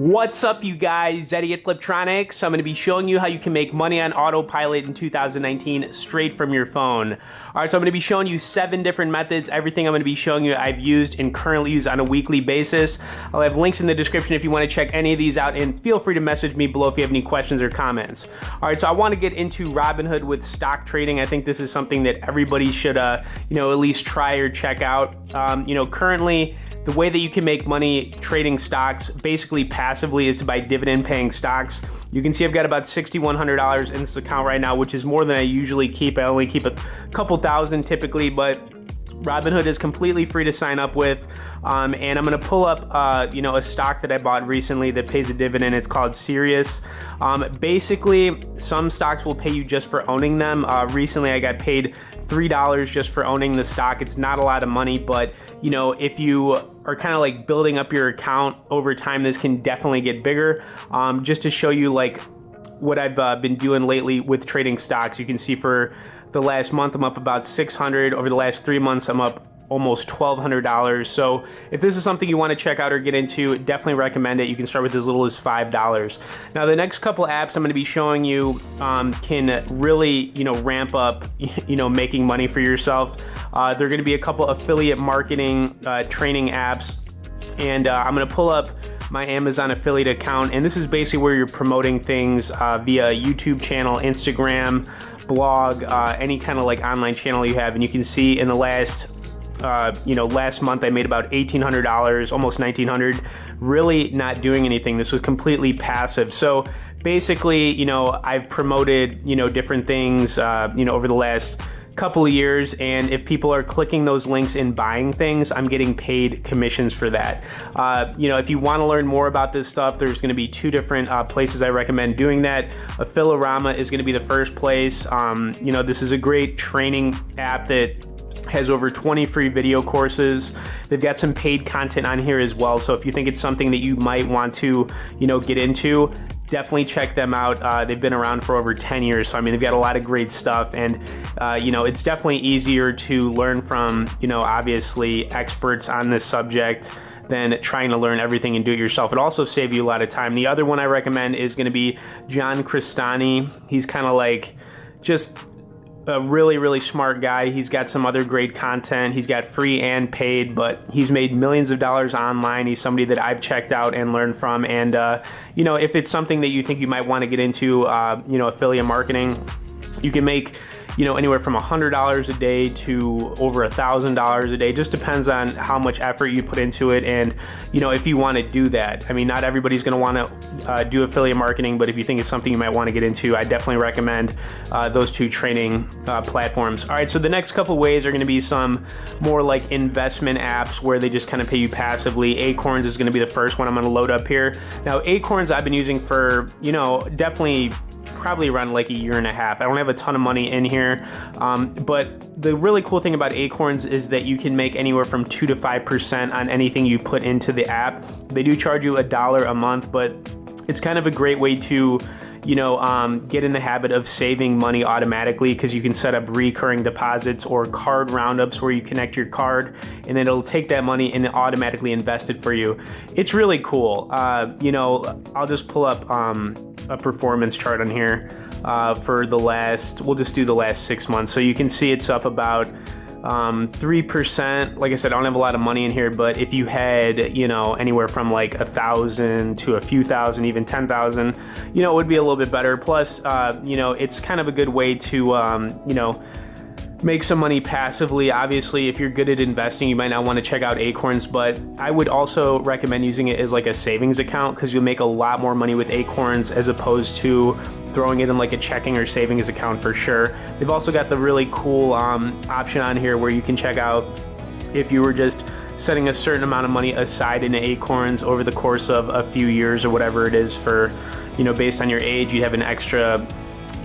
What's up, you guys? Eddie at Fliptroniks. I'm going to be showing you how you can make money on Autopilot in 2019 straight from your phone. All right, so I'm going to be showing you 7 different methods. Everything I'm going to be showing you I've used and currently use on a weekly basis. I'll have links in the description if you want to check any of these out, and feel free to message me below if you have any questions or comments. All right, so I want to get into Robinhood with stock trading. I think this is something that everybody should, at least try or check out. Currently, the way that you can make money trading stocks, basically passively, is to buy dividend-paying stocks. You can see I've got about $6,100 in this account right now, which is more than I usually keep. I only keep a couple thousand typically, but Robinhood is completely free to sign up with, and I'm going to pull up, a stock that I bought recently that pays a dividend. It's called Sirius. Basically, some stocks will pay you just for owning them. Recently, I got paid $3 just for owning the stock. It's not a lot of money, but if you are kind of like building up your account over time, this can definitely get bigger. Just to show you like what I've been doing lately with trading stocks, you can see for the last month I'm up about $600. Over the last 3 months I'm up almost $1,200. So if this is something you want to check out or get into, definitely recommend it. You can start with as little as $5. Now the next couple apps I'm going to be showing you can really ramp up making money for yourself. They're going to be a couple affiliate marketing training apps, and I'm going to pull up my Amazon affiliate account, and this is basically where you're promoting things via YouTube channel, Instagram, blog, any kind of like online channel you have. And you can see in the last last month I made about $1,800, almost $1,900, really not doing anything. This was completely passive. So basically, I've promoted, different things, over the last couple of years, and if people are clicking those links and buying things, I'm getting paid commissions for that. If you want to learn more about this stuff, there's going to be 2 different places I recommend doing that. Affilorama is going to be the first place. This is a great training app that has over 20 free video courses. They've got some paid content on here as well. So if you think it's something that you might want to, get into, definitely check them out. They've been around for over 10 years. So, they've got a lot of great stuff, and, it's definitely easier to learn from, obviously experts on this subject than trying to learn everything and do it yourself. It also saves you a lot of time. The other one I recommend is going to be John Crestani. He's kind of like just a really, really smart guy. He's got some other great content. He's got free and paid, but he's made millions of dollars online. He's somebody that I've checked out and learned from. And, if it's something that you think you might want to get into, affiliate marketing, you can make anywhere from $100 a day to over $1,000 a day. Just depends on how much effort you put into it, and if you want to do that. Not everybody's going to want to do affiliate marketing, but if you think it's something you might want to get into, I definitely recommend those 2 training platforms. All right, so the next couple ways are going to be some more like investment apps where they just kind of pay you passively. Acorns is going to be the first one I'm going to load up here. Now, Acorns I've been using for definitely probably around like a year and a half. I don't have a ton of money in here, but the really cool thing about Acorns is that you can make anywhere from 2 to 5% on anything you put into the app. They do charge you $1 a month, but it's kind of a great way to get in the habit of saving money automatically, because you can set up recurring deposits or card roundups where you connect your card and then it'll take that money and automatically invest it for you. It's really cool. I'll just pull up a performance chart on here for we'll just do the last 6 months. So you can see it's up about 3%. Like I said, I don't have a lot of money in here, but if you had, anywhere from like 1,000 to a few thousand, even 10,000, it would be a little bit better. Plus, it's kind of a good way to, make some money passively. Obviously, if you're good at investing, you might not want to check out Acorns, but I would also recommend using it as like a savings account, because you'll make a lot more money with Acorns as opposed to throwing it in like a checking or savings account for sure. They've also got the really cool option on here where you can check out if you were just setting a certain amount of money aside in Acorns over the course of a few years or whatever it is for, based on your age, you'd have an extra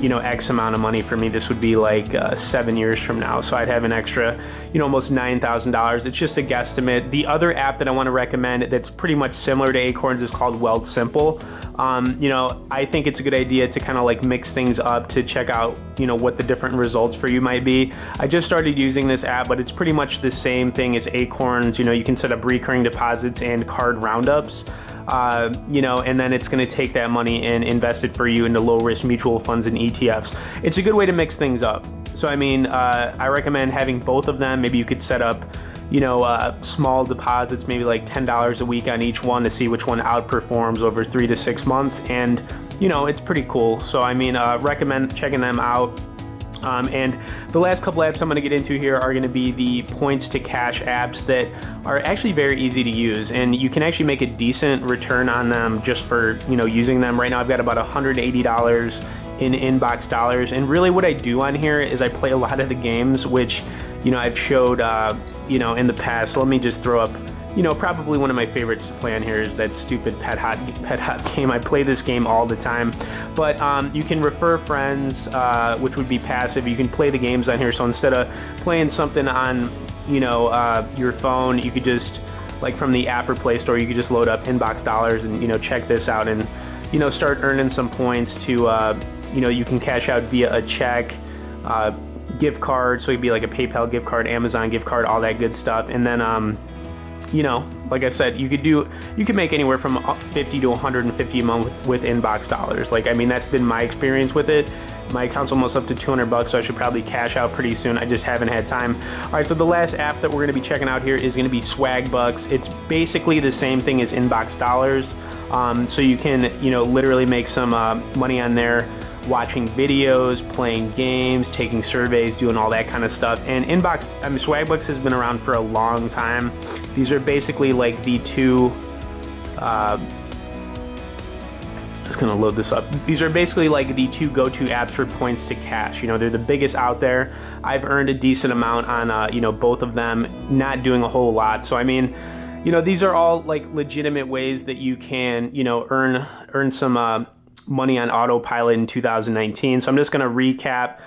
X amount of money. For me, this would be like 7 years from now. So I'd have an extra, almost $9,000. It's just a guesstimate. The other app that I want to recommend that's pretty much similar to Acorns is called Weldsimple. I think it's a good idea to kind of like mix things up to check out, what the different results for you might be. I just started using this app, but it's pretty much the same thing as Acorns. You can set up recurring deposits and card roundups. you know, and then it's going to take that money and invest it for you into low risk mutual funds and ETFs. It's a good way to mix things up. So I mean, I recommend having both of them. Maybe you could set up, you know, small deposits, maybe like $10 a week on each one to see which one outperforms over 3 to 6 months. And, you know, it's pretty cool. So I mean, recommend checking them out. And the last couple apps I'm going to get into here are going to be the points to cash apps that are actually very easy to use, and you can actually make a decent return on them just for, you know, using them. Right now I've got about $180 in inbox dollars, and really what I do on here is I play a lot of the games which, you know, I've showed you know, in the past. So let me just throw up, you know, probably one of my favorites to play on here is that stupid Pet Hot game. I play this game all the time. But you can refer friends, which would be passive. You can play the games on here. So instead of playing something on, you know, your phone, you could just, like from the app or Play Store, you could just load up inbox dollars and, you know, check this out and, you know, start earning some points to, you know, you can cash out via a check, gift card. So it'd be like a PayPal gift card, Amazon gift card, all that good stuff. And then, you know, like I said, you could make anywhere from 50 to 150 a month with inbox dollars. Like, I mean, that's been my experience with it. My account's almost up to $200, so I should probably cash out pretty soon. I just haven't had time. All right, so the last app that we're going to be checking out here is going to be Swagbucks. It's basically the same thing as inbox dollars. So you can, you know, literally make some money on there, watching videos, playing games, taking surveys, doing all that kind of stuff. And Swagbucks has been around for a long time. These are basically like the two, just gonna load this up. These are basically like the two go-to apps for points to cash. You know, they're the biggest out there. I've earned a decent amount on, you know, both of them, not doing a whole lot. So I mean, you know, these are all like legitimate ways that you can, you know, earn some money on Autopilot in 2019. So I'm just going to recap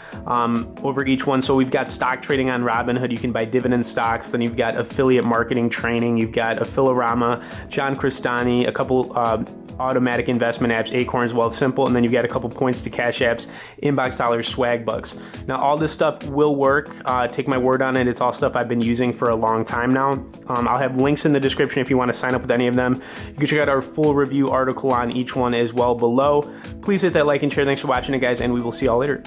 over each one. So we've got stock trading on Robinhood. You can buy dividend stocks. Then you've got affiliate marketing training. You've got Affilorama, John Crestani, a couple automatic investment apps, Acorns, Weldsimple, and then you've got a couple points to cash apps, inbox dollars, Swagbucks. Now all this stuff will work. Take my word on it. It's all stuff I've been using for a long time now. I'll have links in the description if you want to sign up with any of them. You can check out our full review article on each one as well below. Please hit that like and share. Thanks for watching it, guys, and we will see y'all later.